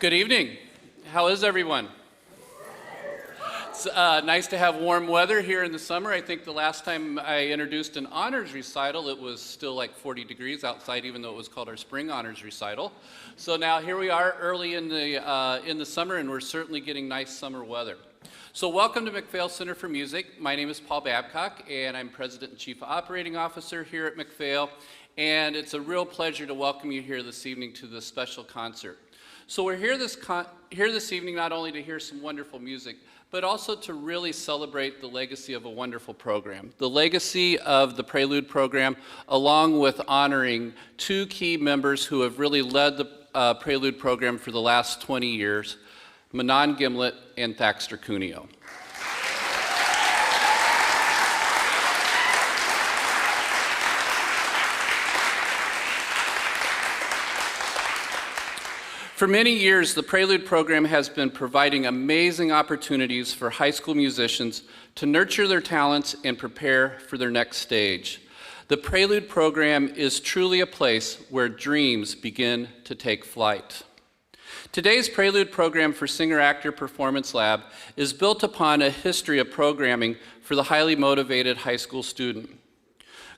Good evening. How is everyone? It's nice to have warm weather here in the summer. I think the last time I introduced an honors recital, it was still like 40 degrees outside, even though it was called our spring honors recital. So now here we are early in the summer, and we're certainly getting nice summer weather. So welcome to McPhail Center for Music. My name is Paul Babcock, and I'm President and Chief Operating Officer here at McPhail. And it's a real pleasure to welcome you here this evening to this special concert. So we're here this evening not only to hear some wonderful music, but also to really celebrate the legacy of a wonderful program. The legacy of the Prelude program, along with honoring two key members who have really led the Prelude program for the last 20 years, Manon Gimlet and Thaxter Cuneo. For many years, the Prelude program has been providing amazing opportunities for high school musicians to nurture their talents and prepare for their next stage. The Prelude program is truly a place where dreams begin to take flight. Today's Prelude program for Singer-Actor Performance Lab is built upon a history of programming for the highly motivated high school student.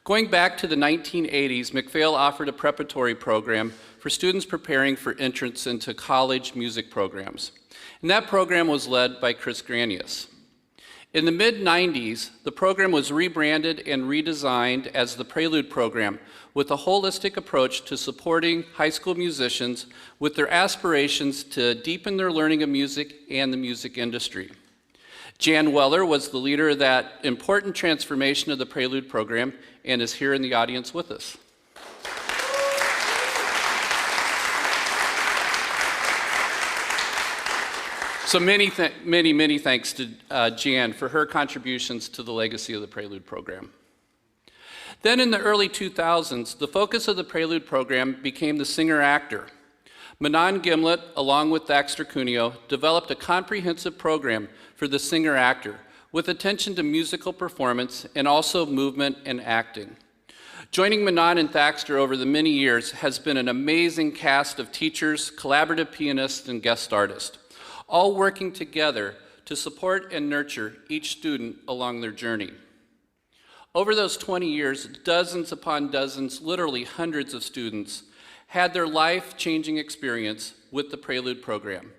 Going back to the 1980s, McPhail offered a preparatory program for students preparing for entrance into college music programs. And that program was led by Chris Granius. In the mid-90s, the program was rebranded and redesigned as the Prelude program with a holistic approach to supporting high school musicians with their aspirations to deepen their learning of music and the music industry. Jan Weller was the leader of that important transformation of the Prelude program and is here in the audience with us. So many thanks to Jan for her contributions to the legacy of the Prelude program. Then in the early 2000s, the focus of the Prelude program became the singer-actor. Manon Gimlet, along with Thaxter Cuneo, developed a comprehensive program for the singer-actor with attention to musical performance and also movement and acting. Joining Manon and Thaxter over the many years has been an amazing cast of teachers, collaborative pianists, and guest artists, all working together to support and nurture each student along their journey. Over those 20 years, dozens upon dozens, literally hundreds of students, had their life-changing experience with the Prelude program,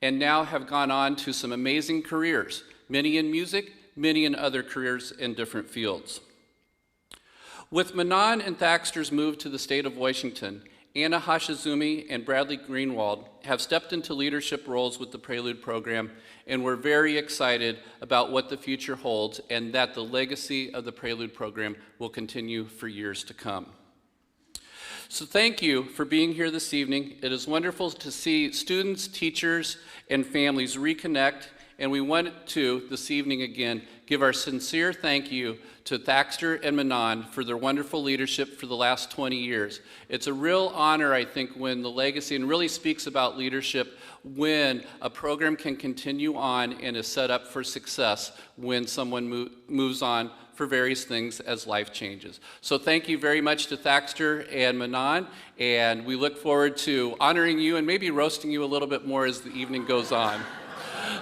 and now have gone on to some amazing careers, many in music, many in other careers in different fields. With Manon and Thaxter's move to the state of Washington, Anna Hashizumi and Bradley Greenwald have stepped into leadership roles with the Prelude program, and we're very excited about what the future holds and that the legacy of the Prelude program will continue for years to come. So thank you for being here this evening. It is wonderful to see students, teachers, and families reconnect, and we want to, this evening again, give our sincere thank you to Thaxter and Manon for their wonderful leadership for the last 20 years. It's a real honor, I think, when the legacy, and really speaks about leadership, when a program can continue on and is set up for success when someone moves on for various things as life changes. So thank you very much to Thaxter and Manon, and we look forward to honoring you and maybe roasting you a little bit more as the evening goes on.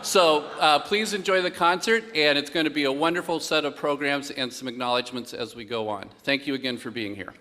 So please enjoy the concert, and it's going to be a wonderful set of programs and some acknowledgments as we go on. Thank you again for being here.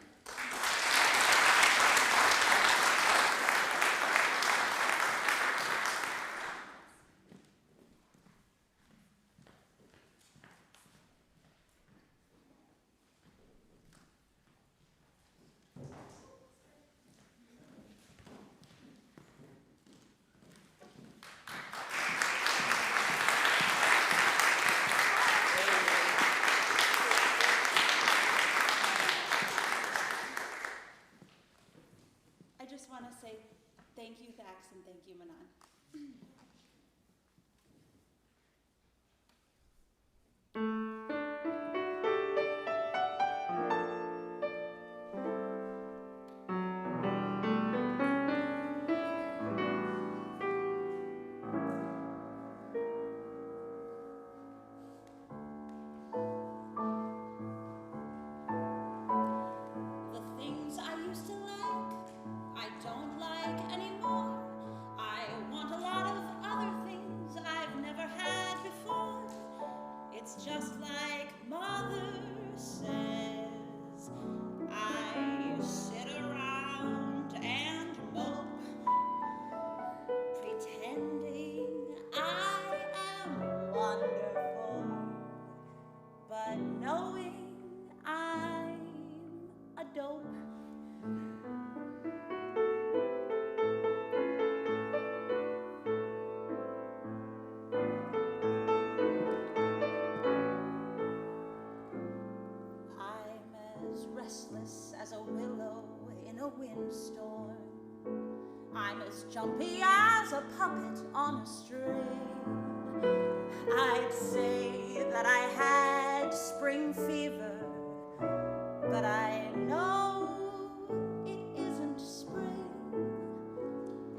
just like Mother says. I sit around and mope, pretending I am wonderful, but knowing I'm a dope. Restless as a willow in a windstorm. I'm as jumpy as a puppet on a string. I'd say that I had spring fever, but I know it isn't spring.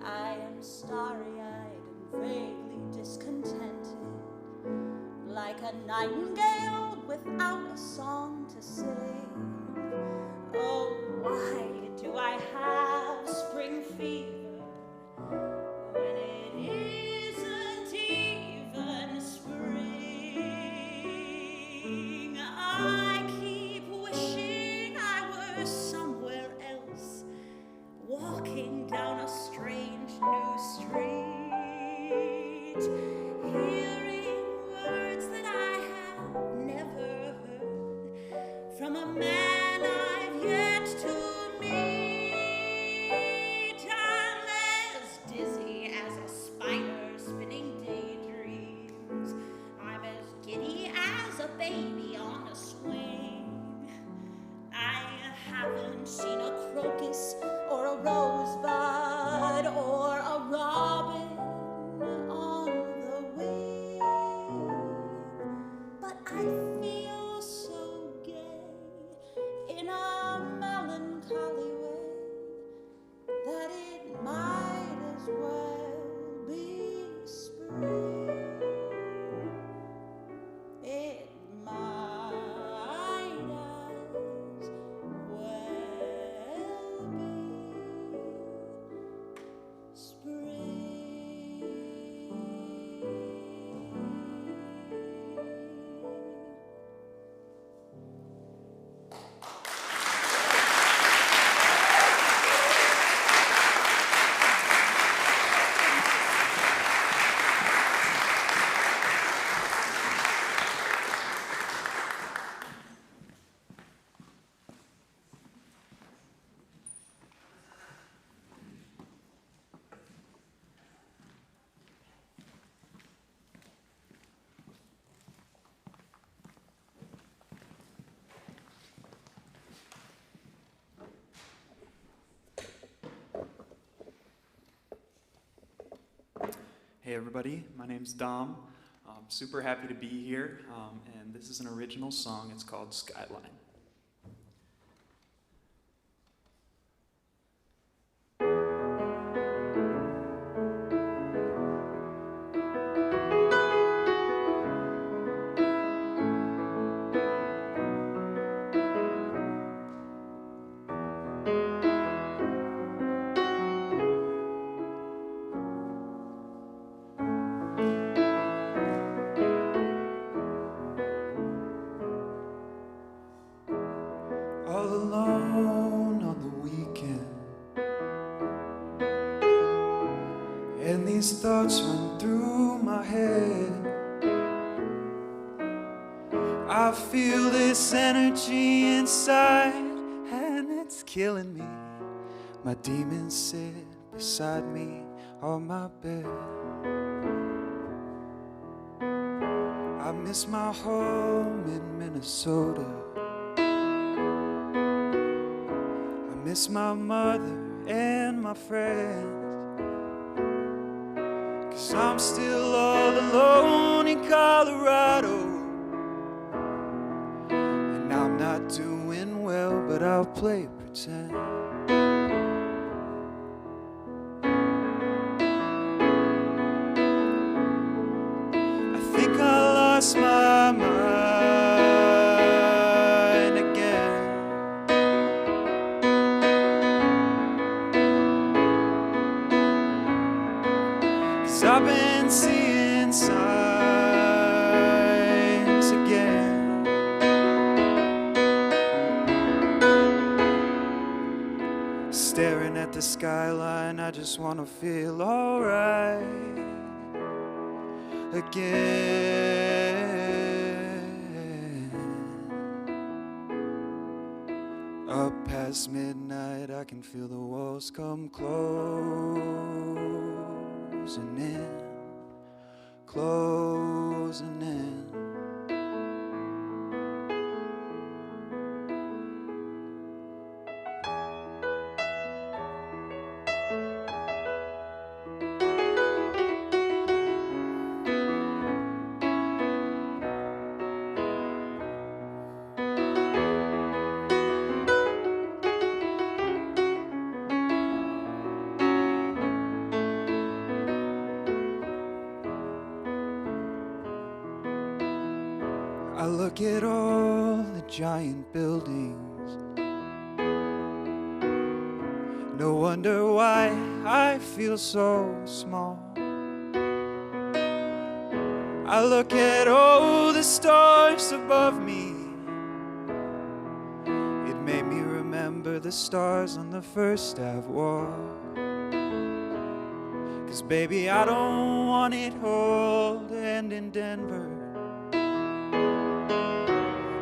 I am starry-eyed and vaguely discontented, like a nightingale without a song to sing. Oh, why do I have spring fever when it isn't even spring? I keep wishing I were somewhere else, walking down a strange new street, hearing words that I have never heard from a man I've yet to meet. I'm as dizzy as a spider spinning daydreams. I'm as giddy as a baby on a swing. I haven't seen a crocus or a rosebud or a robin on the wing, but I feel so gay in a melancholy way that it might as well be spring. It might as well be spring. Hey everybody, my name's Dom. I'm super happy to be here, and this is an original song. It's called Skyline. All alone on the weekend, and these thoughts run through my head. I feel this energy inside, and it's killing me. My demons sit beside me on my bed. I miss my home in Minnesota. Miss my mother and my friends, 'cause I'm still all alone in Colorado. And I'm not doing well, but I'll play pretend. I think I lost my mind again. 'Cause I've been seeing signs again. the skyline, I just wanna feel alright again. Up past midnight, I can feel the walls come closing in, closing in. I look at all the giant buildings. No wonder why I feel so small. I look at all the stars above me. It made me remember the stars on the First Ave wall. 'Cause baby, I don't want it all to end in Denver.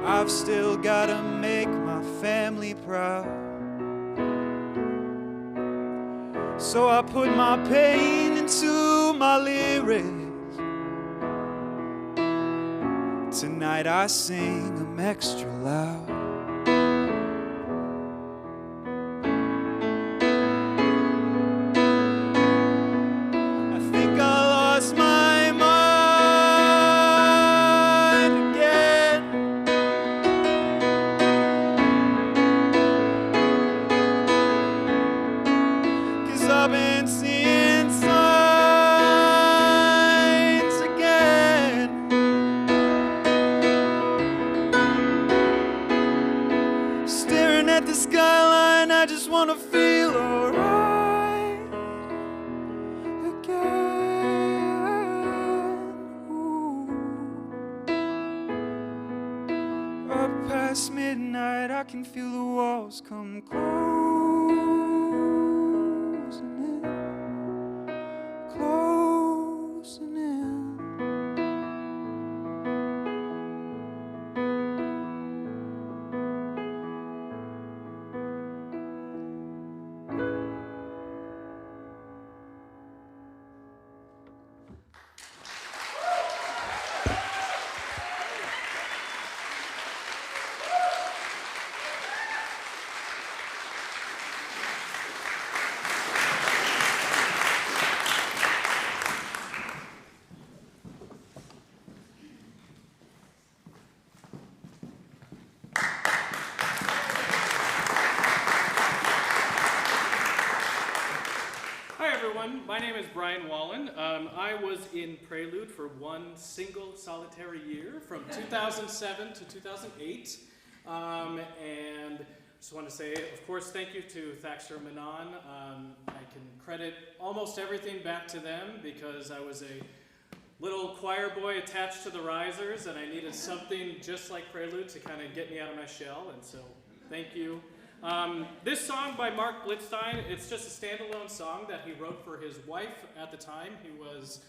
I've still gotta make my family proud. So I put my pain into my lyrics. Tonight I sing them extra loud. I think I lost my mind again. 'Cause I've been seeing signs again. Staring at the skyline, I just wanna feel alright again. Ooh. Up past midnight, I can feel the walls come closing in, closing in. Hi everyone, my name is Brian Wallen. I was in Prelude for one single solitary year from 2007 to 2008. And just want to say, of course, thank you to Thaxter and Manon. I can credit almost everything back to them because I was a little choir boy attached to the risers and I needed something just like Prelude to kind of get me out of my shell, and so thank you. This song by Mark Blitzstein, it's just a standalone song that he wrote for his wife at the time. He was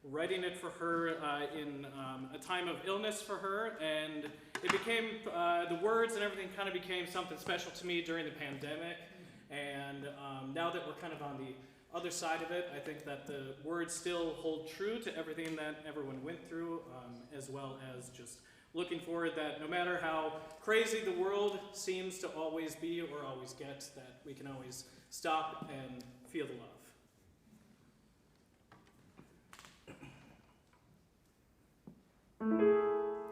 writing it for her in a time of illness for her, and it became, the words and everything kind of became something special to me during the pandemic. And now that we're kind of on the other side of it, I think that the words still hold true to everything that everyone went through, as well as just looking forward that no matter how crazy the world seems to always be or always get, that we can always stop and feel the love.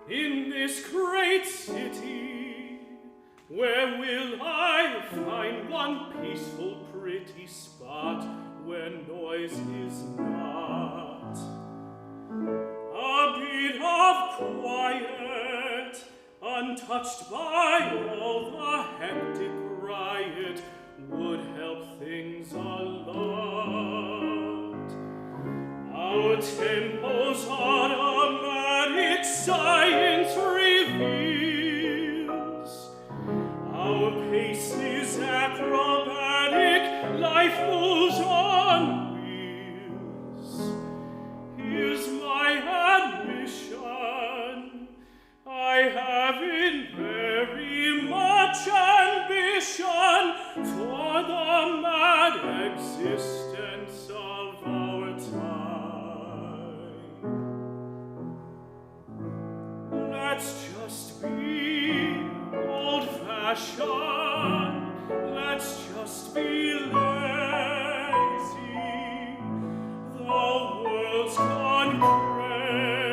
In this great city, where will I find one peaceful, pretty spot where noise is not? A bit of quiet, untouched by all the hectic riot, would help things a lot. Our tempo's automatic science reveals, our pace is acrobatic. life moves on wheels is my ambition. I haven't very much ambition for the mad existence of our time. Let's just be old-fashioned. Let's just be lazy. The world's gone crazy.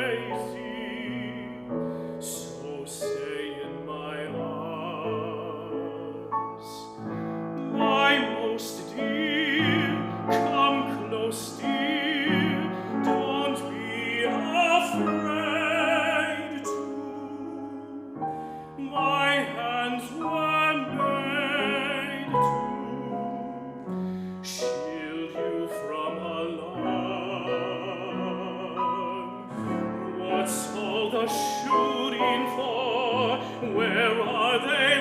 So say in my arms, my most dear, come close, dear. Don't be afraid to. My hands were made to shield you from alarm. What's all the shooting for? Where are they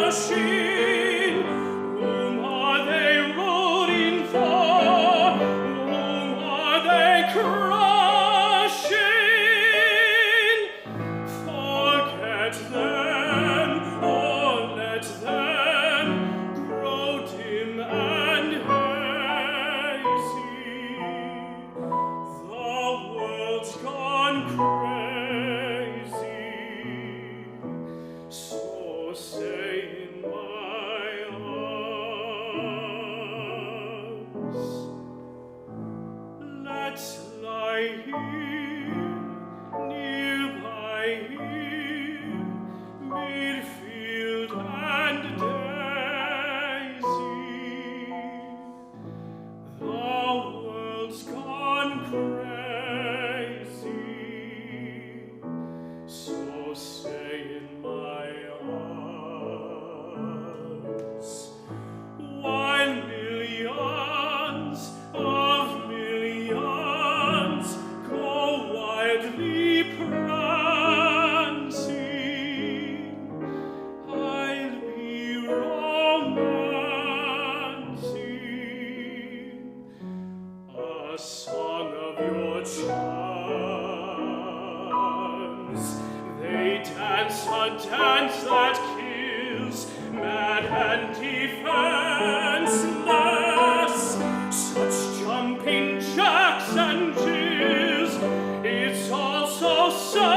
rushing? Whom are they rooting for? Whom are they crushing? Forget them, or let them grow dim and hazy. The world's gone crazy. So say in my arms, let's lie here, nearby here, midfield and daisy. The world's gone crazy. So say in my arms, while millions of millions go wildly prancing, I'll be romancing a song of your charms. They dance a dance that kills, mad and defenseless. Such jumping jacks and jills, it's all so senseless.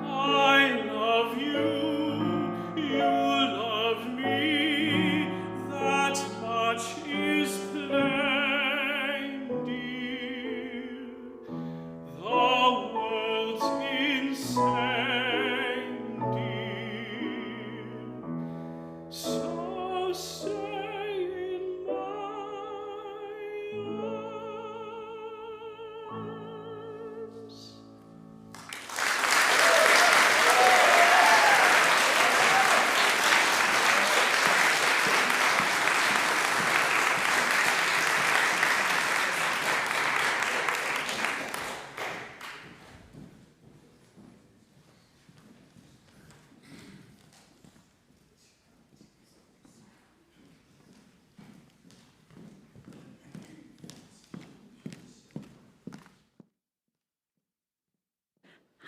I love you, you love me, that much is plain, dear. The world's insane, dear. So say in my arms.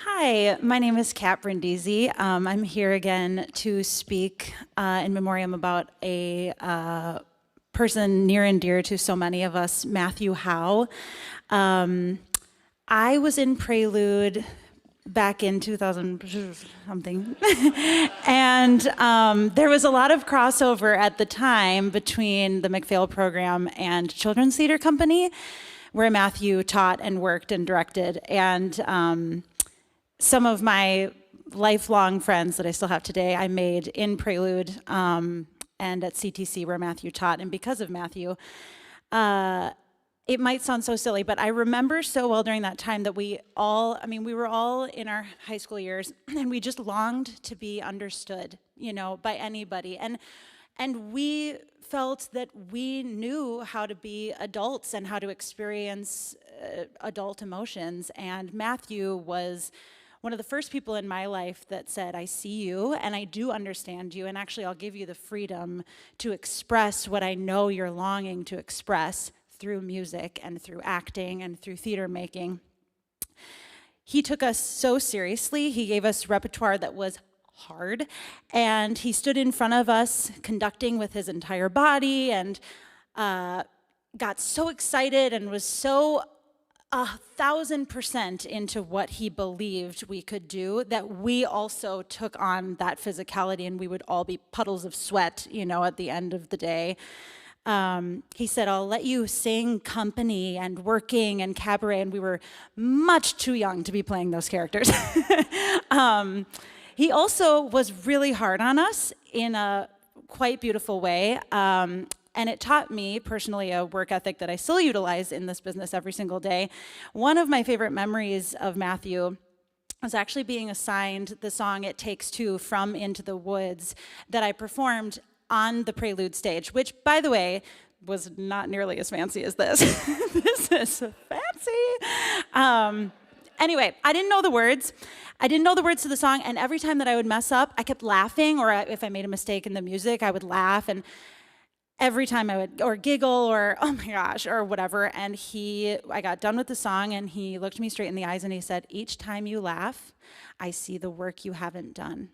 Hi, my name is Kat Brindisi. I'm here again to speak in memoriam about a person near and dear to so many of us, Matthew Howe. I was in Prelude back in 2000 something, and there was a lot of crossover at the time between the McPhail program and Children's Theater Company, where Matthew taught and worked and directed. And some of my lifelong friends that I still have today, I made in Prelude and at CTC where Matthew taught. And because of Matthew, it might sound so silly, but I remember so well during that time that we were all in our high school years and we just longed to be understood, by anybody. And we felt that we knew how to be adults and how to experience adult emotions. And Matthew was one of the first people in my life that said, I see you and I do understand you, and actually I'll give you the freedom to express what I know you're longing to express through music and through acting and through theater making. He took us so seriously. He gave us repertoire that was hard, and he stood in front of us conducting with his entire body, and got so excited and was so 1,000% into what he believed we could do that we also took on that physicality, and we would all be puddles of sweat, at the end of the day. He said, I'll let you sing company and working and cabaret, and we were much too young to be playing those characters. He also was really hard on us in a quite beautiful way. And it taught me personally a work ethic that I still utilize in this business every single day. One of my favorite memories of Matthew was actually being assigned the song It Takes Two from Into the Woods that I performed on the Prelude stage, which, by the way, was not nearly as fancy as this. This is fancy. Anyway, I didn't know the words. I didn't know the words to the song, and every time that I would mess up, I kept laughing, or if I made a mistake in the music, I would laugh, and every time I would, or giggle, or oh my gosh, or whatever. And I got done with the song, and he looked me straight in the eyes, and he said, each time you laugh, I see the work you haven't done.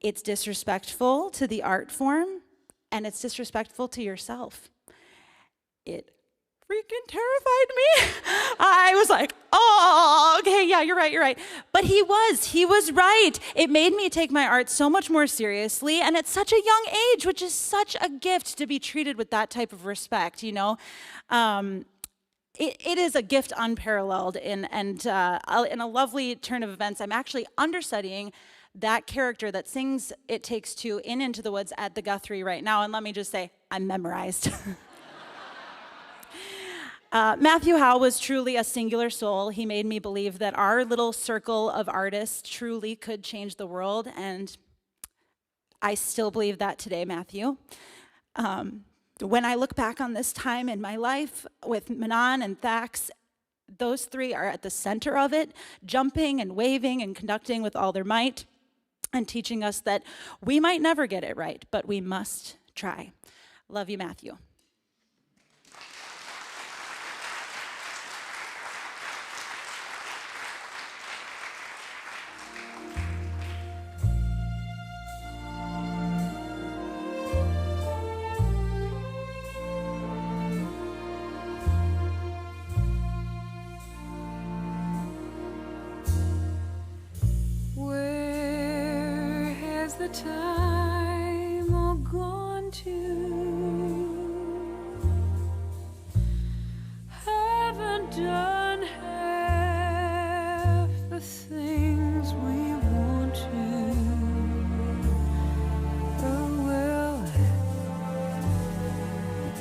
It's disrespectful to the art form, and it's disrespectful to yourself. It freaking terrified me. I was like, oh, okay, yeah, you're right. But he was right. It made me take my art so much more seriously, and at such a young age, which is such a gift to be treated with that type of respect, It is a gift unparalleled, and in a lovely turn of events, I'm actually understudying that character that sings It Takes Two in Into the Woods at the Guthrie right now, and let me just say, I'm memorized. Matthew Howe was truly a singular soul. He made me believe that our little circle of artists truly could change the world, and I still believe that today, Matthew. When I look back on this time in my life with Manon and Thax, those three are at the center of it, jumping and waving and conducting with all their might, and teaching us that we might never get it right, but we must try. Love you, Matthew. Where has the time all gone to? Haven't done half the things we want to. Oh well,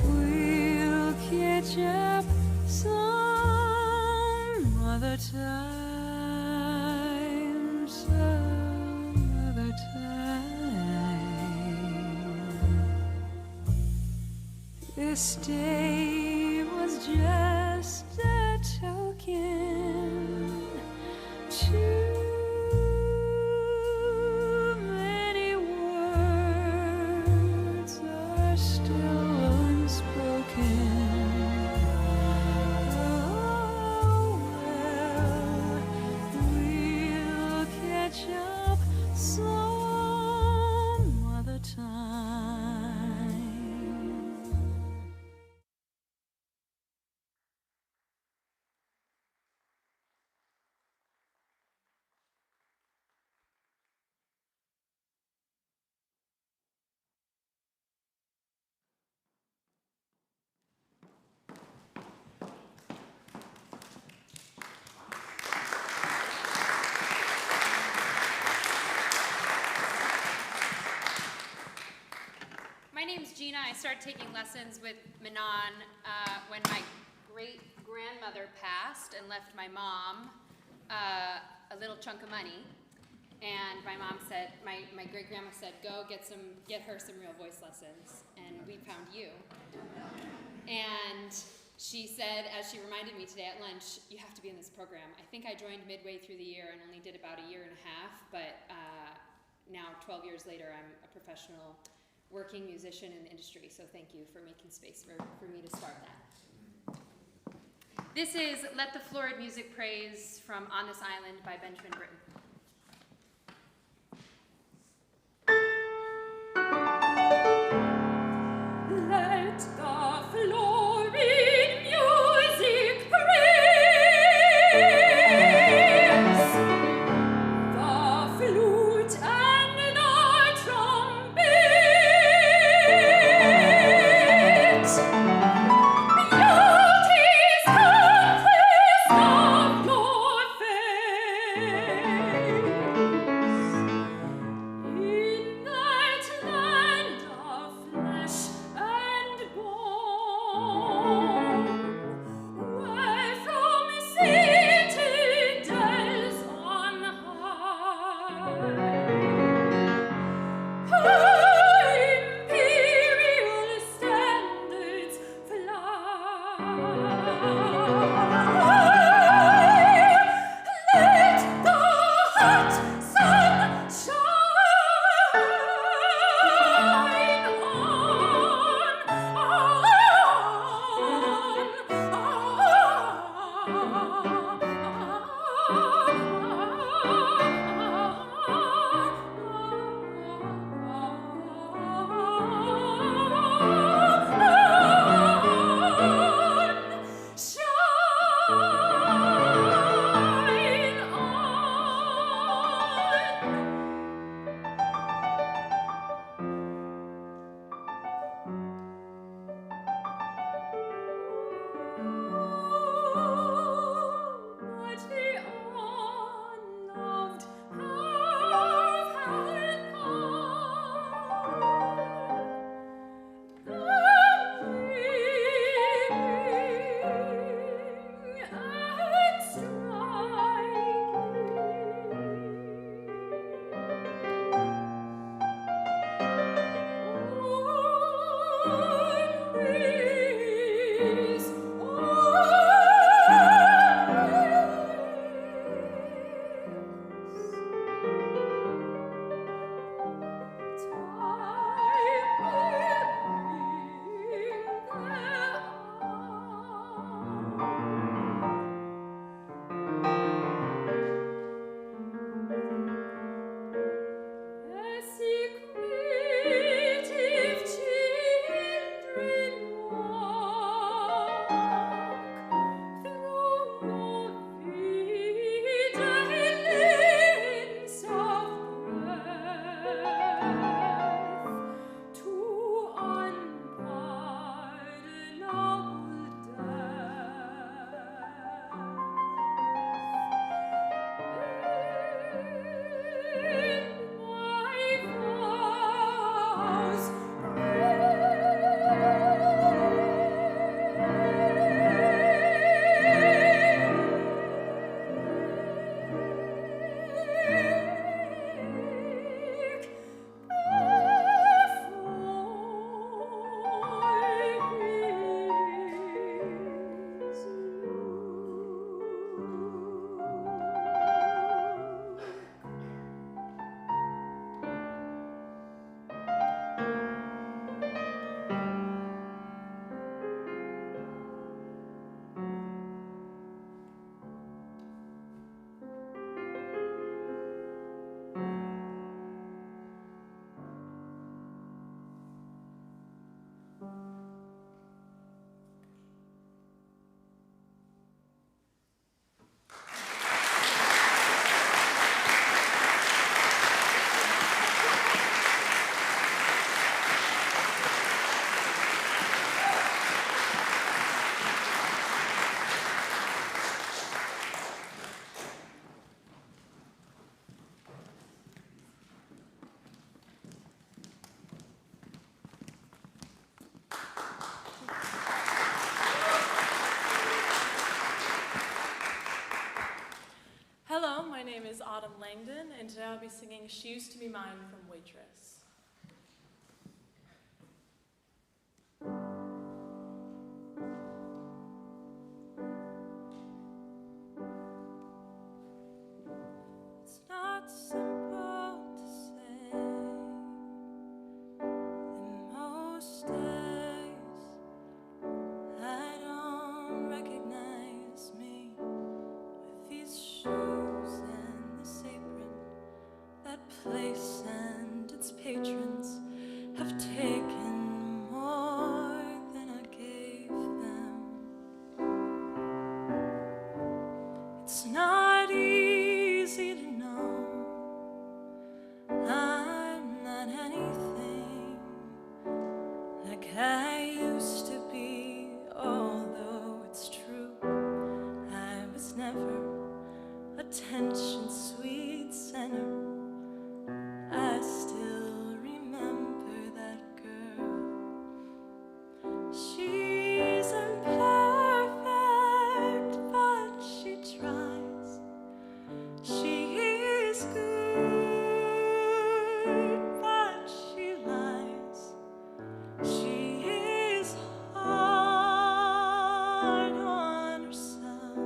we'll catch up some other time. This day was just a token. Too many words are still unspoken. Oh well, we'll catch up some other time. My name's Gina. I started taking lessons with Manon when my great-grandmother passed and left my mom a little chunk of money. And my mom said, my great-grandma said, go get her some real voice lessons. And we found you. And She said, as she reminded me today at lunch, you have to be in this program. I think I joined midway through the year and only did about a year and a half, but now 12 years later, I'm a professional working musician in the industry, so thank you for making space for me to start that. This is Let the Florid Music Praise from On This Island by Benjamin Britten. Let the florid music praise the flute and the trumpet. Beauty's conquest of your face. In that land of flesh and bone, where from citadels on high, imperial standards fly. Let the hot sun shine But the unloved have had the weeping and secretive children walk through your vigilance of breath to unpardonable death. In my vows Hello, my name is Autumn Langdon, and today I'll be singing She Used to Be Mine from Waitress. simple to say. In most days, I don't recognize me with these shoes and this apron. That place and its patrons have taken more than I gave them. It's not easy to know I'm not anything like I used to be, although it's true I was never attention sweet center. I still remember that girl. She's imperfect, but she tries. She is good, but she lies. She is hard on herself.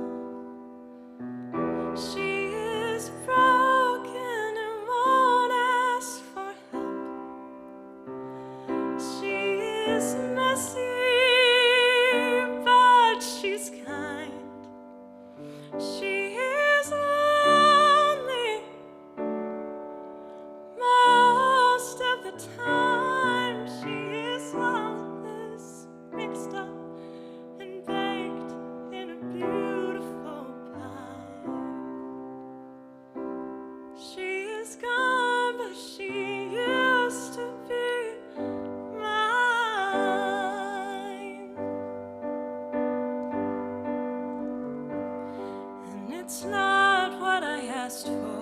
She is broken and won't ask for help. She is messy, but she's kind. She is lonely most of the time. She is all this mixed up and baked in a beautiful pie. She is gone, but she used to be mine. And it's not what I asked for.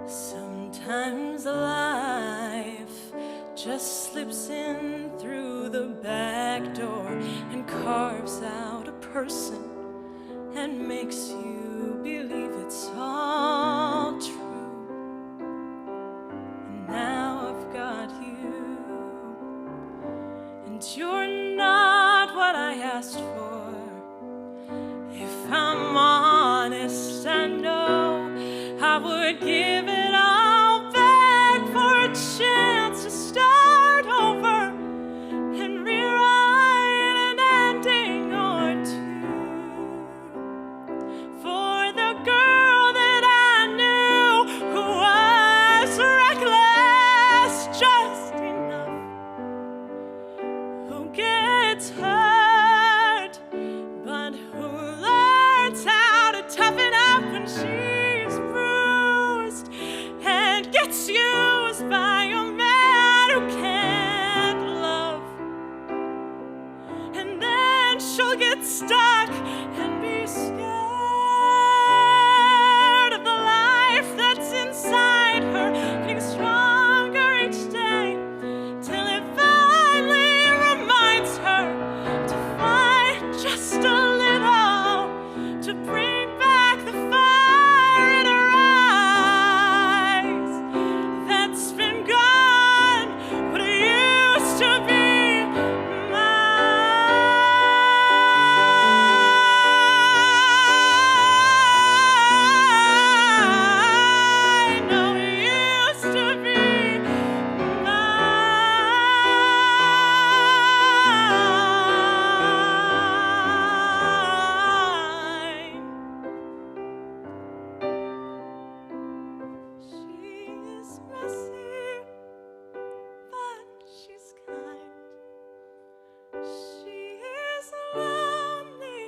Sometimes life just slips in through the back door and carves out a person and makes you believe it's all true. And now I've got you, and you're not what I asked for. If I'm honest, I know I would give it all back for a chance to start over and rewrite an ending or two. For the girl that I knew who was reckless just enough, who gets hurt, but who learns how to toughen up when she's bruised and gets used by a man who can't love. And then she'll get stuck and be scared of the life that's inside her, getting stronger each day, till it finally reminds her to fight just a little, to bring back the fire in her eyes that's been gone, but it used to be mine. No, it used to be mine. She is messy, but she's kind. She is lonely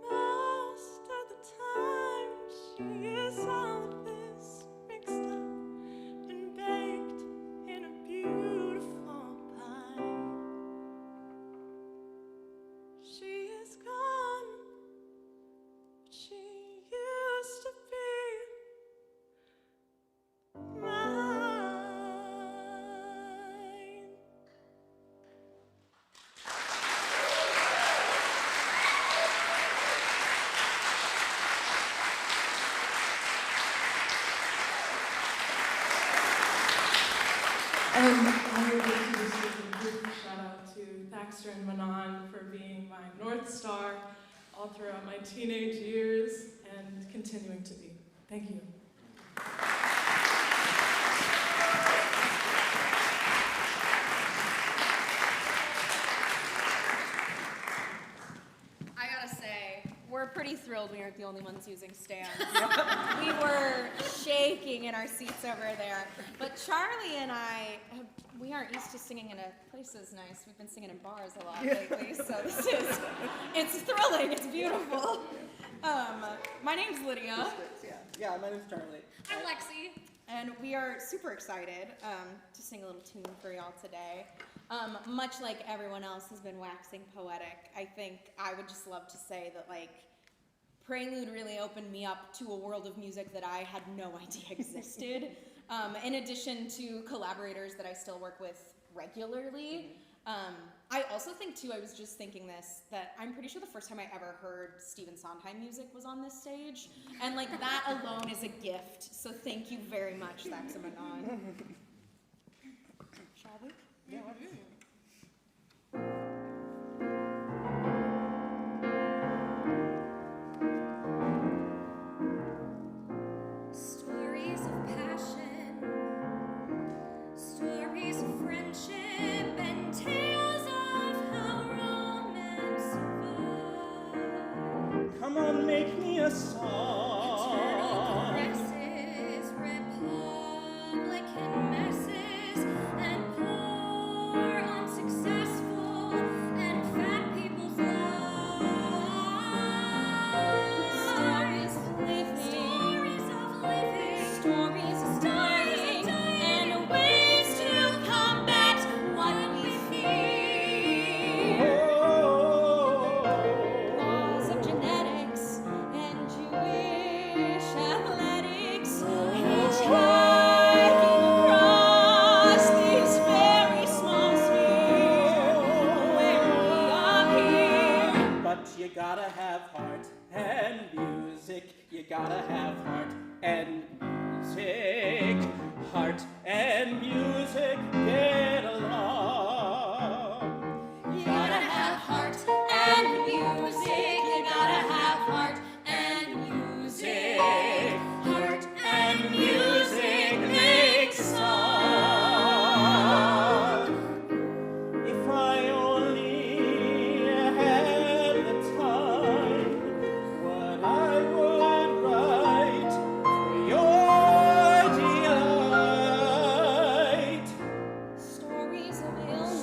most of the time. She is all this mixed up and baked in a beautiful pie. She is gone, but she used to be mine. And I would like to just give a big shout out to Thaxter and Manon for being my North Star all throughout my teenage years and continuing to be. Thank Thank you. I gotta say, we're pretty thrilled we aren't the only ones using stands. We were shaking in our seats over there. But Charlie and I, we aren't used to singing in a place as nice. We've been singing in bars a lot lately, so it's thrilling, it's beautiful. My name's Lydia. Yeah, my name's Charlie. I'm Lexi. And we are super excited to sing a little tune for y'all today. Much like everyone else has been waxing poetic, I think I would just love to say that, like, Prelude really opened me up to a world of music that I had no idea existed. In addition to collaborators that I still work with regularly. I also think, too, I was just thinking this, that I'm pretty sure the first time I ever heard Stephen Sondheim music was on this stage. And, like, that alone is a gift. So thank you very much, Thax and Manon. Shall we? Yeah, Stories of passion, stories of friendship, and tales of how romance survived. come on, make me a song. Caresses, Republican messes, and poor, unsuccessful, and fat people's lives. Stories of living, stories of dying, and ways to combat what we fear. Laws of genetics and Jewish athletics, hitchhiking across these very small spheres where we are here. But you gotta have heart and music. You gotta have heart and music. Heart and music get along. You gotta have heart and music. You gotta have heart and music. Heart and music make song. If I only had the time, what I would write for your delight. Stories of illness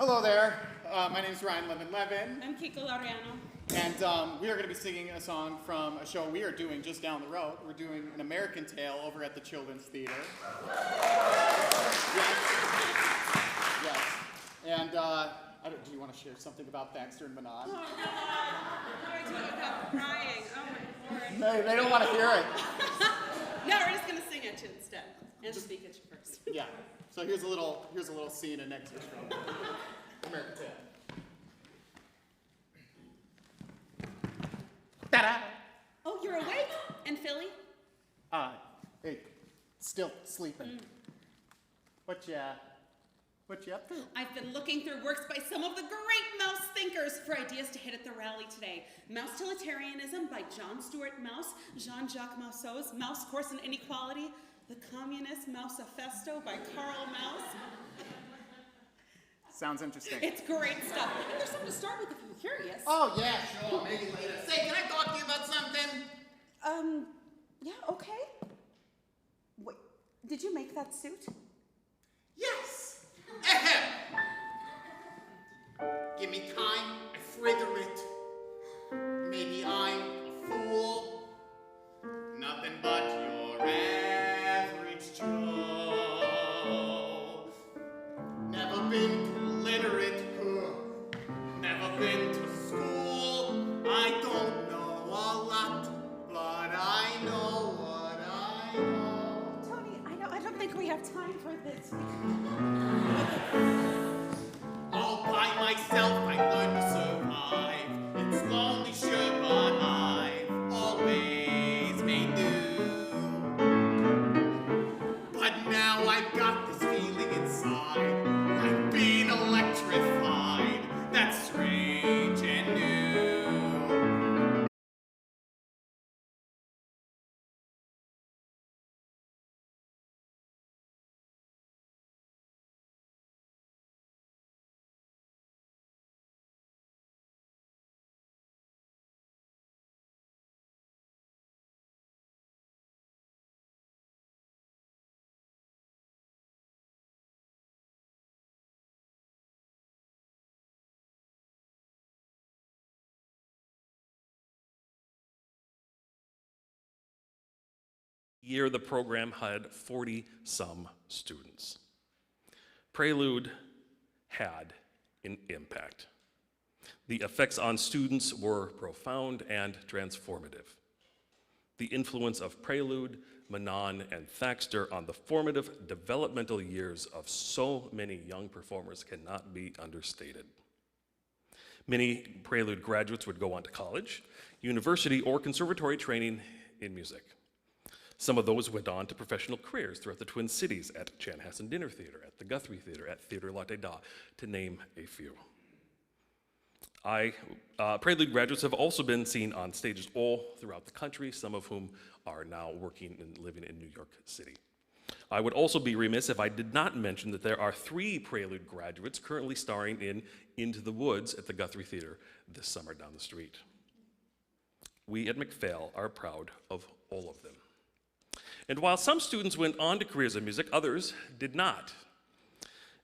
Hello there. My name is Ryan Levin. I'm Kiko Laureano. And we are going to be singing a song from a show we are doing just down the road. We're doing An American Tale over at the Children's Theater. Yes. And do you want to share something about Thaxter and Manon? Oh, what do I do without crying? Oh my Lord. They don't want to hear it. No, we're just going to sing at you instead. And speak at you first. Yeah. So here's a little scene in next year's show. American Tale. Ta-da! Oh, you're awake? And Philly? Hey, still sleeping. What you up to? I've been looking through works by some of the great mouse thinkers for ideas to hit at the rally today. Mouse Totalitarianism by John Stuart Mouse, Jean-Jacques Mousseau's Mouse Course in Inequality, The Communist Mousefesto by Karl Mouse. Sounds interesting. It's great stuff. And there's something to start with if you're curious. Oh, yeah, sure. Maybe later. Say, can I talk to you about something? Yeah, okay. Wait, did you make that suit? Yes. Ahem. Give me time, I frither it. Maybe I'm a fool. Nothing but your average Joe. Never been literate, never been to school. I don't know a lot, but I know what I know. Tony, I don't think we have time for this. All by myself I learned to survive. It's lonely, sure, but I've always made do. But now I've got this feeling inside, like being electrified. That's strange and new. Year the program had 40-some students. Prelude had an impact. The effects on students were profound and transformative. The influence of Prelude, Manon, and Thaxter on the formative developmental years of so many young performers cannot be understated. Many Prelude graduates would go on to college, university, or conservatory training in music. Some of those went on to professional careers throughout the Twin Cities at Chanhassen Dinner Theater, at the Guthrie Theater, at Theater Latte Da, to name a few. Prelude graduates have also been seen on stages all throughout the country, some of whom are now working and living in New York City. I would also be remiss if I did not mention that there are 3 Prelude graduates currently starring in Into the Woods at the Guthrie Theater this summer down the street. We at McPhail are proud of all of them. And while some students went on to careers in music, others did not.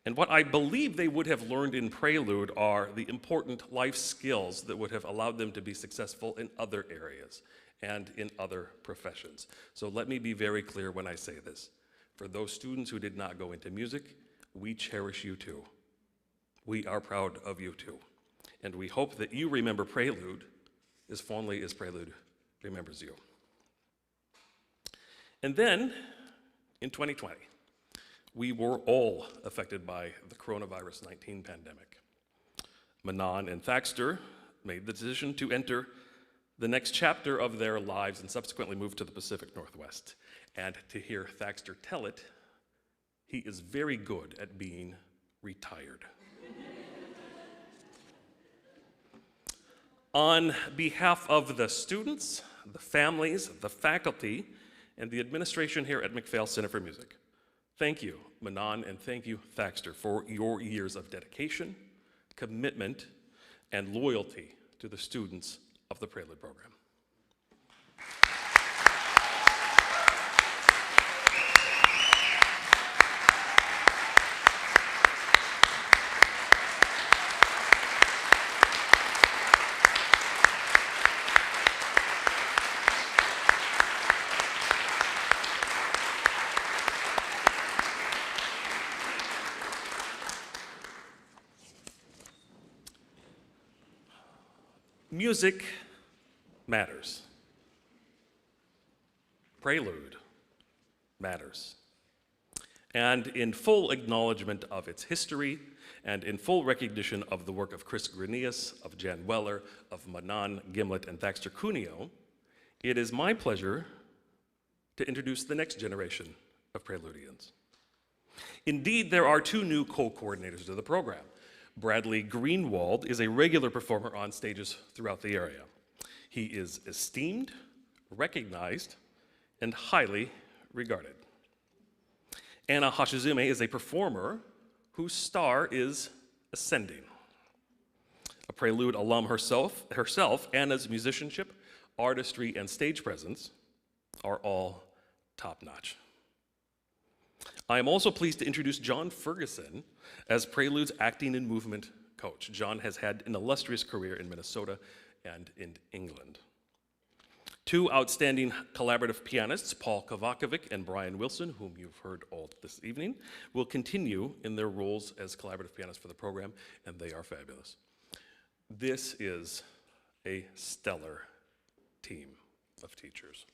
And what I believe they would have learned in Prelude are the important life skills that would have allowed them to be successful in other areas and in other professions. So let me be very clear when I say this. For those students who did not go into music, we cherish you too. We are proud of you too. And we hope that you remember Prelude as fondly as Prelude remembers you. And then, in 2020, we were all affected by the coronavirus 19 pandemic. Manon and Thaxter made the decision to enter the next chapter of their lives and subsequently moved to the Pacific Northwest. And to hear Thaxter tell it, he is very good at being retired. On behalf of the students, the families, the faculty, and the administration here at McPhail Center for Music, thank you, Manon, and thank you, Thaxter, for your years of dedication, commitment, and loyalty to the students of the Prelude program. Music matters. Prelude matters. And in full acknowledgement of its history, and in full recognition of the work of Chris Grenius, of Jan Weller, of Manon Gimlet, and Thaxter Cuneo, it is my pleasure to introduce the next generation of Preludians. Indeed, there are two new co-coordinators to the program. Bradley Greenwald is a regular performer on stages throughout the area. He is esteemed, recognized, and highly regarded. Anna Hashizume is a performer whose star is ascending. A Prelude alum herself, Anna's musicianship, artistry, and stage presence are all top-notch. I am also pleased to introduce John Ferguson as Prelude's acting and movement coach. John has had an illustrious career in Minnesota and in England. Two outstanding collaborative pianists, Paul Kovakovic and Brian Wilson, whom you've heard all this evening, will continue in their roles as collaborative pianists for the program, and they are fabulous. This is a stellar team of teachers.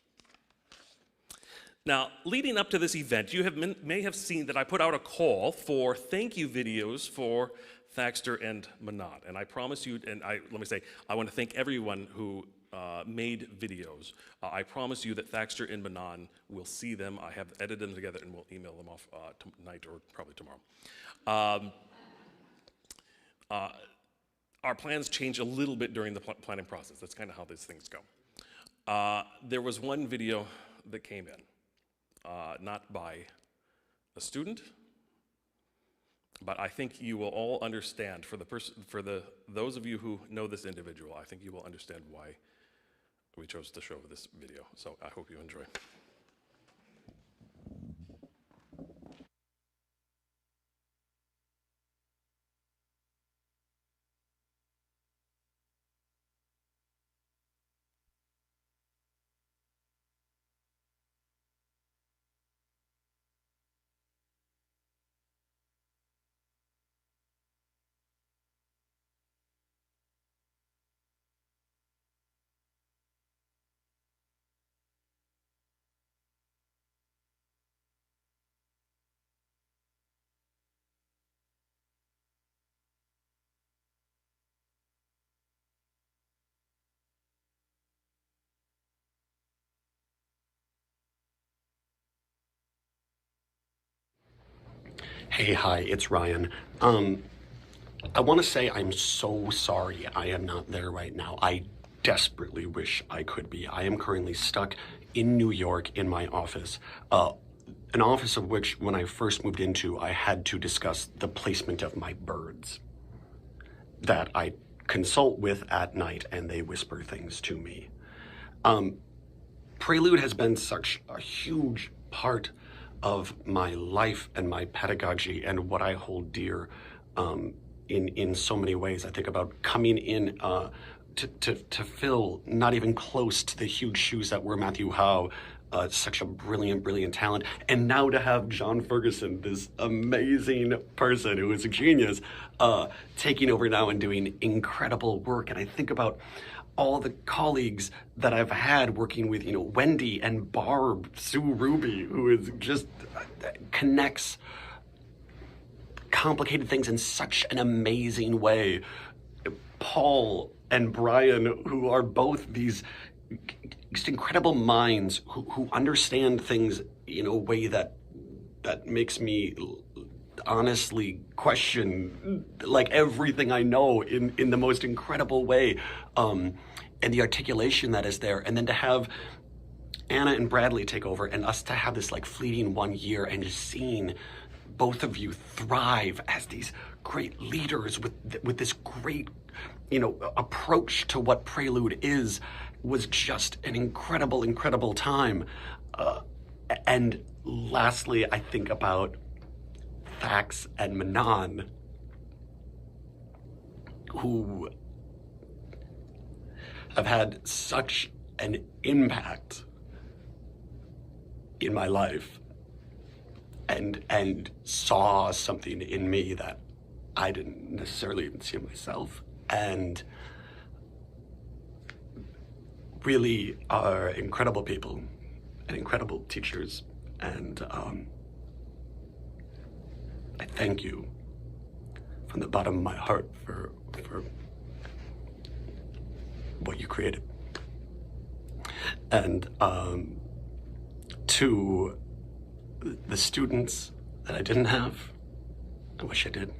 Now, leading up to this event, you may have seen that I put out a call for thank you videos for Thaxter and Manon. And I promise you, and let me say, I want to thank everyone who made videos. I promise you that Thaxter and Manon will see them. I have edited them together and we'll email them off tonight or probably tomorrow. Our plans change a little bit during the planning process. That's kind of how these things go. There was one video that came in, not by a student, but I think you will all understand, those of you who know this individual, I think you will understand why we chose to show this video. So I hope you enjoy. Hey, hi, it's Ryan. I want to say I'm so sorry I am not there right now. I desperately wish I could be. I am currently stuck in New York in my office. An office of which, when I first moved into, I had to discuss the placement of my birds that I consult with at night, and they whisper things to me. Prelude has been such a huge part of my life and my pedagogy and what I hold dear in so many ways. I think about coming in to fill not even close to the huge shoes that were Matthew Howe, such a brilliant talent, and now to have John Ferguson, this amazing person who is a genius, taking over now and doing incredible work. And I think about all the colleagues that I've had working with, Wendy and Barb, Sue Ruby, who is just connects complicated things in such an amazing way. Paul and Brian, who are both these just incredible minds who understand things in a way that makes me honestly question like everything I know in the most incredible way, and the articulation that is there. And then to have Anna and Bradley take over and us to have this like fleeting 1 year and just seeing both of you thrive as these great leaders with this great approach to what Prelude is was just an incredible time. And lastly, I think about Thax and Manon, who have had such an impact in my life and saw something in me that I didn't necessarily even see in myself. And really are incredible people and incredible teachers, and I thank you from the bottom of my heart for what you created. And to the students that I didn't have, I wish I did.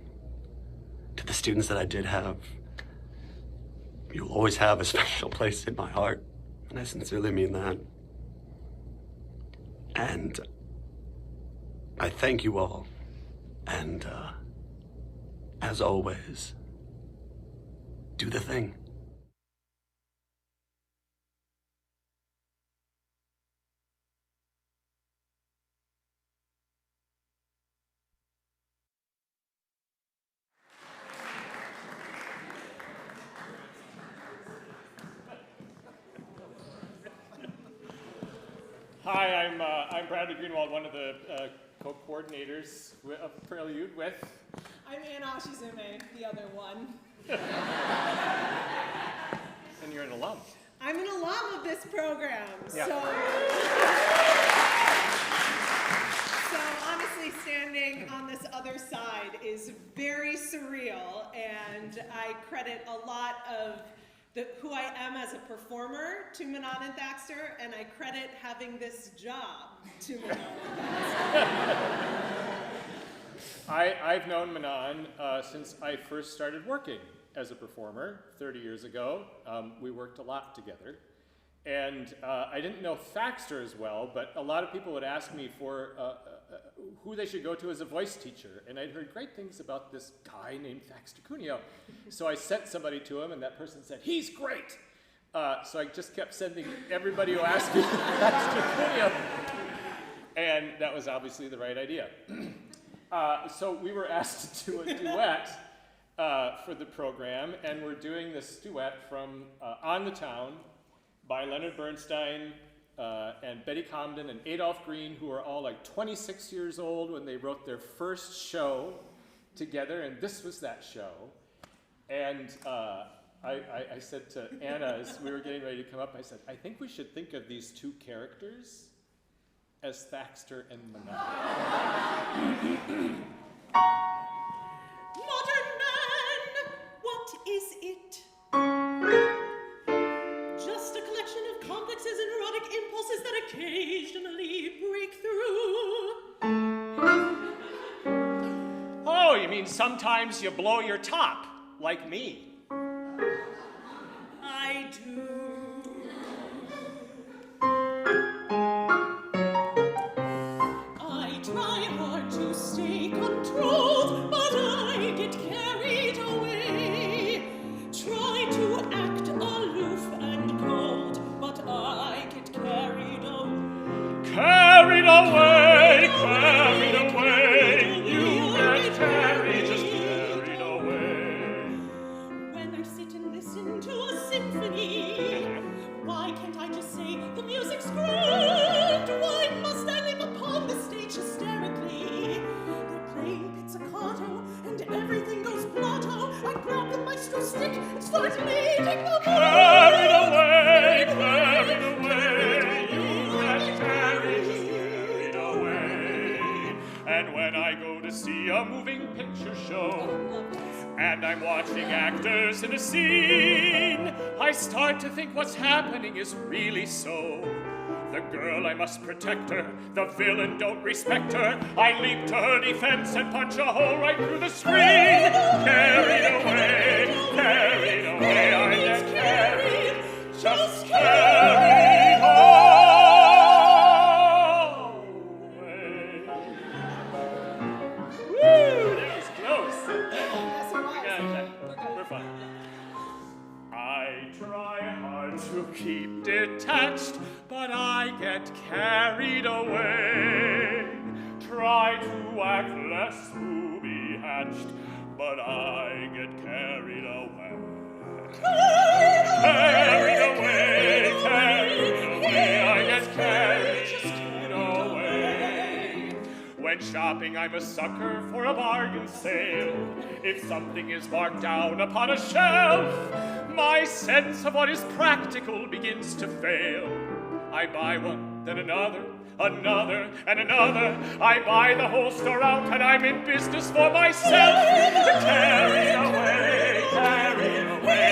To the students that I did have, you'll always have a special place in my heart, and I sincerely mean that. And I thank you all, and as always, do the thing. Hi, I'm Bradley Greenwald, one of the co-coordinators of Prelude with. I'm Anna Ashizume, the other one. And you're an alum. I'm an alum of this program, Yeah. So honestly, standing on this other side is very surreal, and I credit a lot of who I am as a performer to Manon and Thaxter, and I credit having this job to Manon and Thaxter. I've known Manon since I first started working as a performer 30 years ago. We worked a lot together. And I didn't know Thaxter as well, but a lot of people would ask me for who they should go to as a voice teacher. And I'd heard great things about this guy named Thaxter Cuneo. So I sent somebody to him, and that person said, "He's great." So I just kept sending everybody who asked me Thaxter Cuneo. And that was obviously the right idea. So we were asked to do a duet for the program, and we're doing this duet from On the Town by Leonard Bernstein and Betty Comden and Adolph Green, who are all like 26 years old when they wrote their first show together, and this was that show. And I said to Anna, as we were getting ready to come up, I said, I think we should think of these two characters as Thaxter and Manon. Modern man, what is it? Just a collection of complexes and erotic impulses that occasionally break through. Oh, you mean sometimes you blow your top, like me? I do. I try hard to stay controlled, but I get carried away. Try to act aloof and cold, but I get carried away. Carried away, carried away. You get carried, just carried away. When I sit and listen to a symphony, why can't I just say the music's grand? Why must I live upon the stage hysterically? They're playing pizzicato and everything goes blotto. I grab the maestro stick and start leading the Carried away, carried away. You get carried, just carried away. And when I go to see a moving picture show, and I'm watching actors in a scene, I start to think what's happening is really so. The girl, I must protect her. The villain, don't respect her. I leap to her defense and punch a hole right through the screen. Carried away, I get carried, just carried away. Woo, that was close. We're fine. I try hard to keep detached, but I get carried away. Try to act less booby-hatched, but I get carried away. Carried away, I get carried away. When shopping, I'm a sucker for a bargain sale. If something is marked down upon a shelf, My sense of what is practical begins to fail. I buy one, then another, another, and another. I buy the whole store out, and I'm in business for myself. Carried away,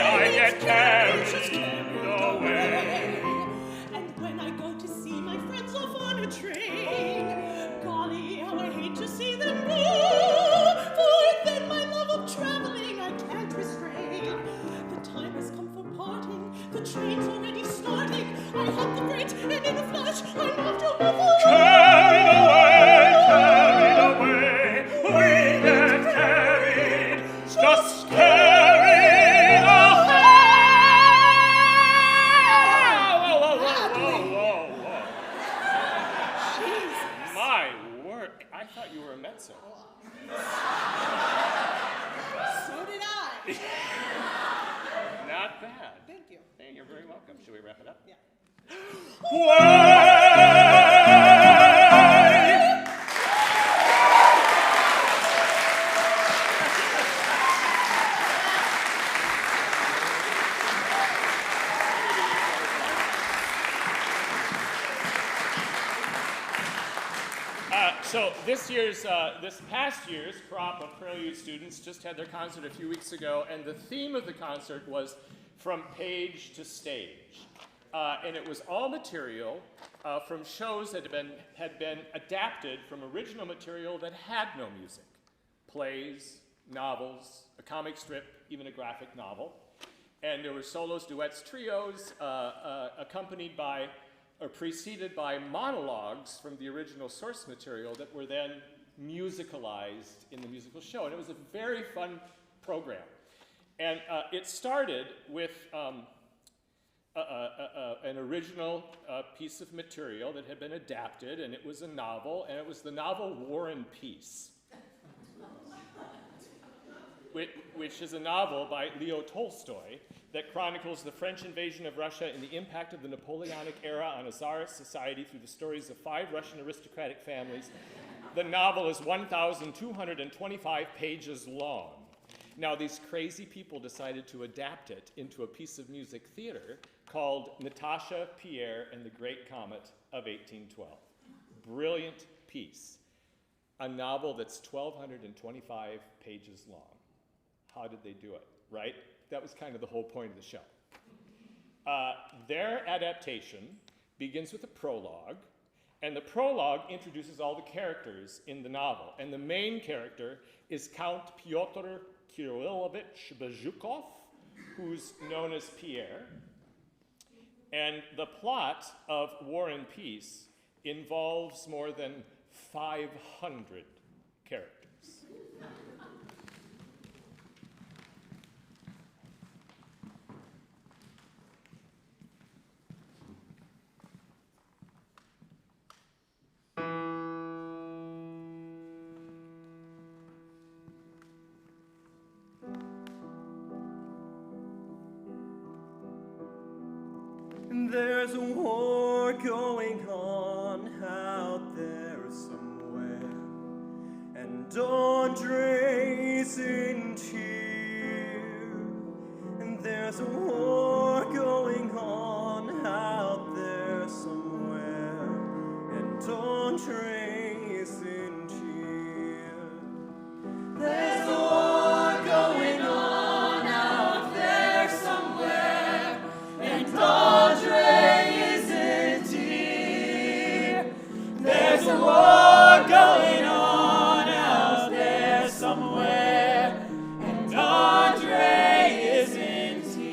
I get carried away. And when I go to see my friends off on a train, golly, how I hate to see them go. For then my love of traveling I can't restrain. The time has come for parting, the train's already starting. I hop the freight, and in a flash I'm off to Buffalo. Carried away, we get carried, just carried away. Whoa. My word, I thought you were a mezzo. So did I. Not bad. Thank you. Hey, you're very welcome. Should we wrap it up? Yeah. So this past year's crop of Prelude students just had their concert a few weeks ago, and the theme of the concert was From Page to Stage. And it was all material from shows that had been adapted from original material that had no music. Plays, novels, a comic strip, even a graphic novel. And there were solos, duets, trios, accompanied by or preceded by monologues from the original source material that were then musicalized in the musical show. And it was a very fun program. And it started with an original piece of material that had been adapted, and it was a novel, and it was the novel War and Peace, which is a novel by Leo Tolstoy that chronicles the French invasion of Russia and the impact of the Napoleonic era on a Tsarist society through the stories of 5 Russian aristocratic families. The novel is 1,225 pages long. Now, these crazy people decided to adapt it into a piece of music theater called Natasha, Pierre, and the Great Comet of 1812. Brilliant piece. A novel that's 1,225 pages long. How did they do it, right? That was kind of the whole point of the show. Their adaptation begins with a prologue, and the prologue introduces all the characters in the novel. And the main character is Count Pyotr Kirillovich Bezhukov, who's known as Pierre. And the plot of War and Peace involves more than 500 characters. There's a war going on out there somewhere, and Andre's in tears. And there's a war going on out there somewhere, and Andre's in tears. There's a war going on out there somewhere, and Andre is in tears. There's a war going on out there somewhere, and Andre is in tears.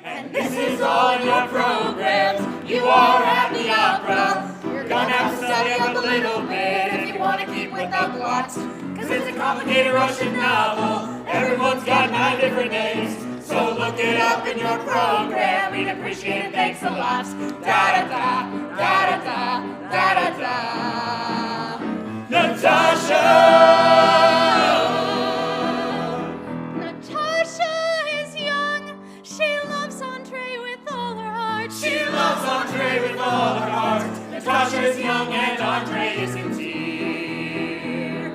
And this is all your programs. You are at the opera. You're gonna have to study up a little bit if you want to keep with the plot. Cause it's a complicated Russian novel. Everyone's got 9 different names. So look it up in your program. We'd appreciate it. Thanks a lot. Da-da-da, da-da-da, da-da-da. Natasha! Natasha is young. She loves Andre with all her heart. She loves Andre with all her heart. Natasha is young and Andre is in tears.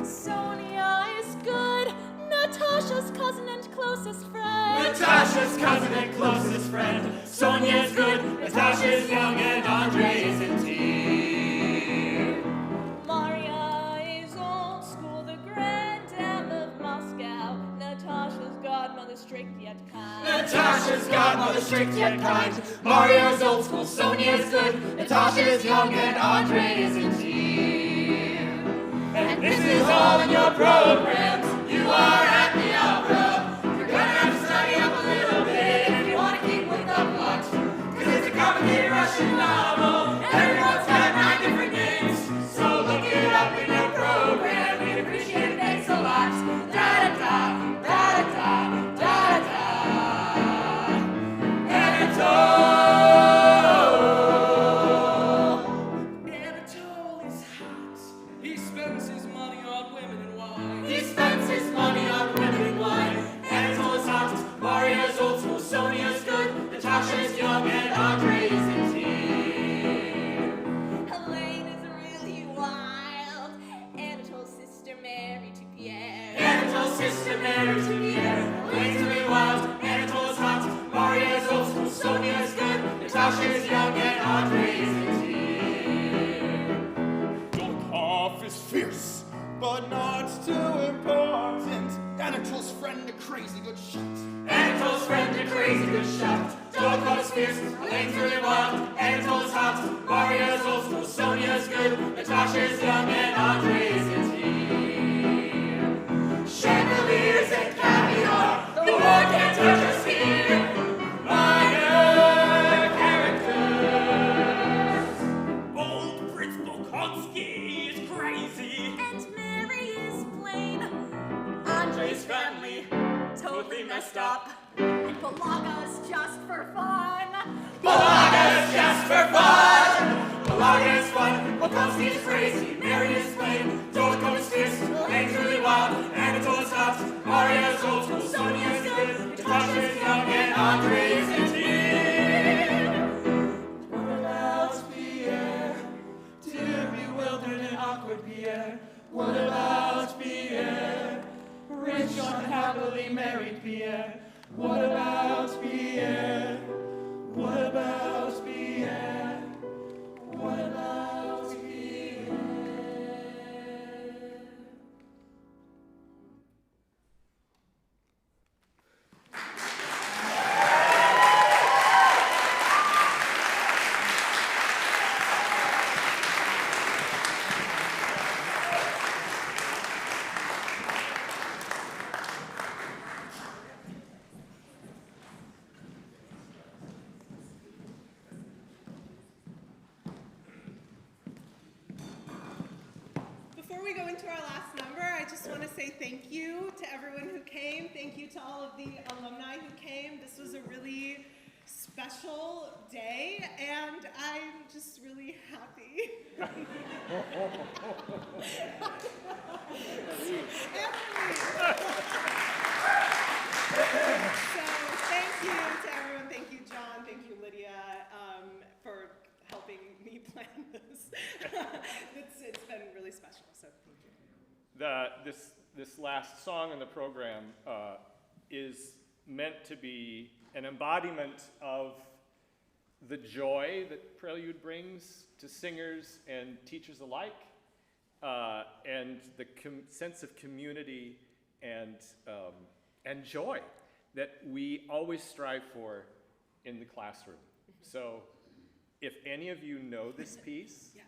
Sonia is good. Natasha Natasha's cousin and closest friend. Natasha's cousin and closest friend. Sonia's good, Natasha's young, and Andre isn't here. Maria is old school, the grand dame of Moscow. Natasha's godmother, strict yet kind. Natasha's godmother, strict yet kind. Maria's old school, Sonia's good, Natasha's young, and Andre isn't here. And this is all in your programs. You are at the opera. You're gonna have to study up a little bit if you want to keep with the plot. 'Cause it's a complicated Russian novel. Everyone's got 9 different names. So look it up in your program. We'd appreciate it, thanks a lot. Da-da-da, da-da-da, da-da-da. Anatole is hot. He spends his money on women and wine. He spends his money on women and wine. Anatole is hot. Maria's old school. Sonia's good. Natasha's young, and Andre isn't here. Helene is really wild. Anatole's sister married to Pierre. Anatole's sister married to Pierre. Elaine's really wild. Anatole is hot. Maria's old school. Sonia's good. Natasha's young, and Andre isn't here. Dolkov is fierce, but not too important. Anatole's friend, a crazy good shot. Anatole's friend, a crazy good shot. Dolkov is fierce. Elaine's really wild. Anatole is hot. Maria's old school. Sonia's good. Natasha's young, and Andre isn't here. Chandeliers and caviar. The war can't touch us here. Minor characters. Old Prince Bolkonsky is crazy. And Mary is plain. Andre's family totally messed up. Balaga's just for fun. Balaga's just for fun. Balaga is fun. Bolkonsky is crazy. Mary is plain. Dolokhov is fierce. Elaine's really wild. Anatole is hot. Maria's old school. Sonia's good. Natasha's young, and Andre isn't here. What about Pierre? Dear bewildered and awkward Pierre. What about Pierre? Rich, unhappily married Pierre. What about Pierre? What about Pierre? What about Pierre? Before we go into our last number, I just want to say thank you to everyone who came. Thank you to all of the alumni who came. This was a really special day, and I'm just really happy. So thank you to everyone. Thank you, John. Thank you, Lydia, for helping me plan this. It's been really special, so thank you. This last song in the program is meant to be an embodiment of the joy that Prelude brings to singers and teachers alike, and the sense of community and joy that we always strive for in the classroom. So if any of you know this piece, Yes,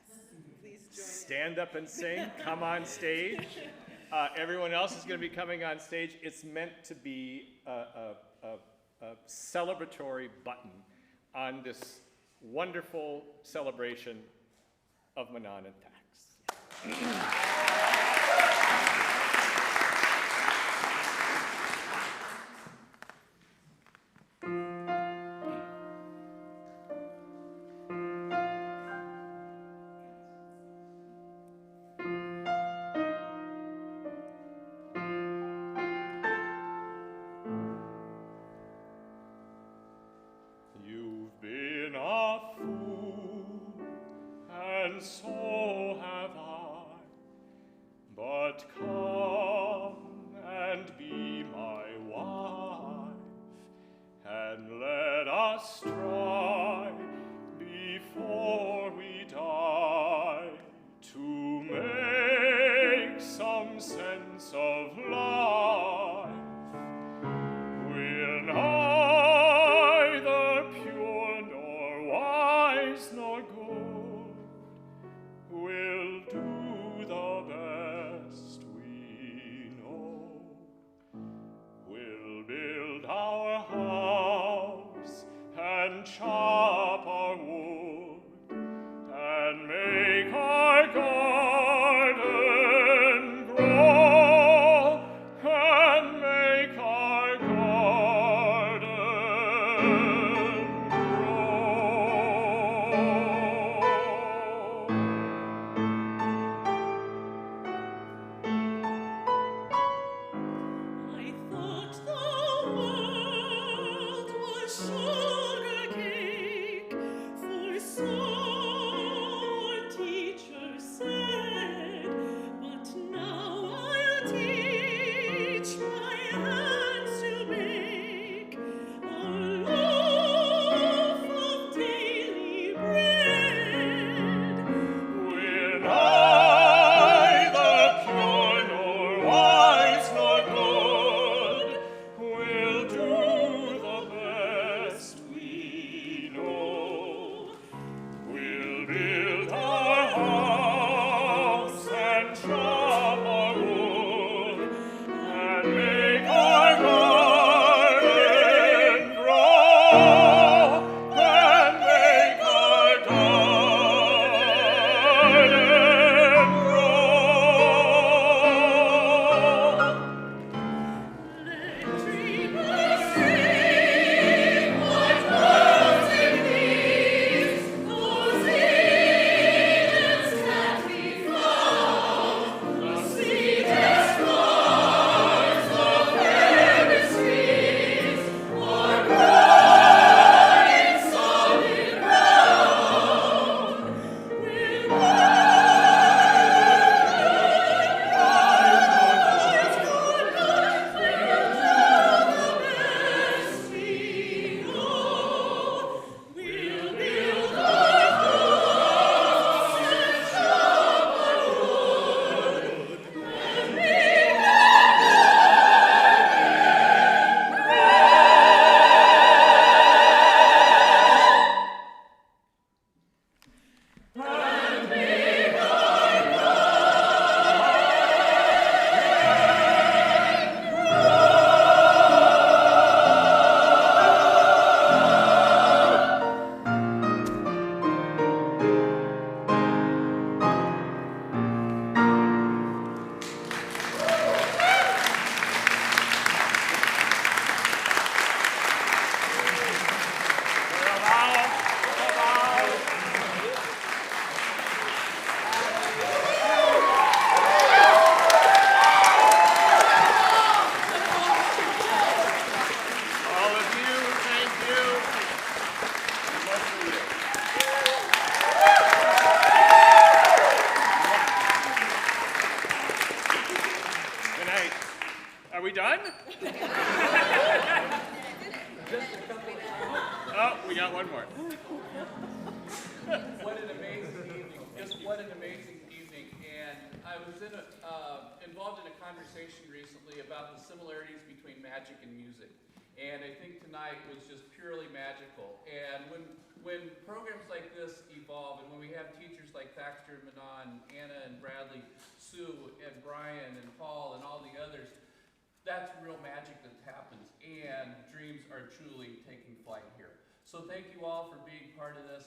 please join stand up and sing, come on stage. Everyone else is going to be coming on stage. It's meant to be a celebratory button on this wonderful celebration of Manon and Tax. You've been a fool, and so have I. and make our garden I thought the world was sugar cake, for so our teacher said. But now I'll teach my hands to make a loaf of daily bread. We're neither pure nor wise nor good. We'll do the best we know. We'll build our house and chop our wood and make our garden grow. And make our garden grow. Let dreamers sing what worlds in these, those Edens can't be found. The sweetest flowers, the fairest trees, are grown in solid ground. We'll build our house and chop our wood and make All of you, thank you. Most of you. Good night. Are we done? Oh, we got one more. What an amazing evening. Just what an amazing evening. And I was involved in a conversation recently about the similarities between magic and music. And I think tonight was just purely magical. And when programs like this evolve, and when we have teachers like Thaxter and Manon, Anna and Bradley, Sue and Brian and Paul and all the others, that's real magic that happens. And dreams are truly taking flight here. So thank you all for being part of this.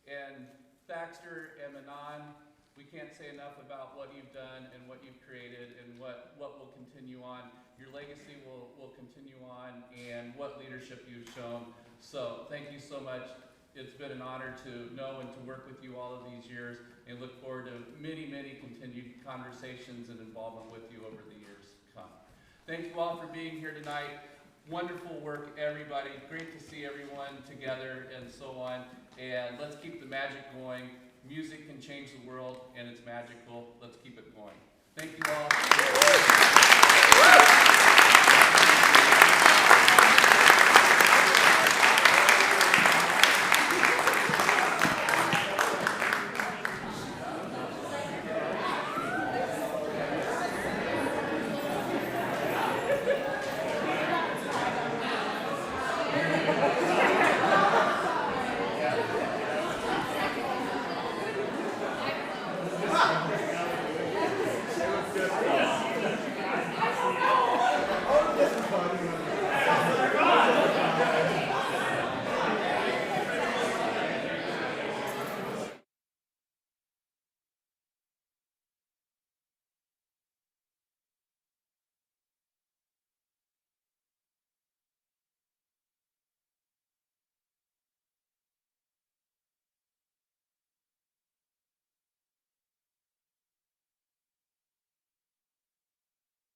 And Thaxter and Manon, we can't say enough about what you've done and what you've created and what will continue on. Your legacy will continue on, and what leadership you've shown. So thank you so much. It's been an honor to know and to work with you all of these years, and look forward to many, many continued conversations and involvement with you over the years to come. Thank you all for being here tonight. Wonderful work, everybody. Great to see everyone together and so on. And let's keep the magic going. Music can change the world, and it's magical. Let's keep it going. Thank you all.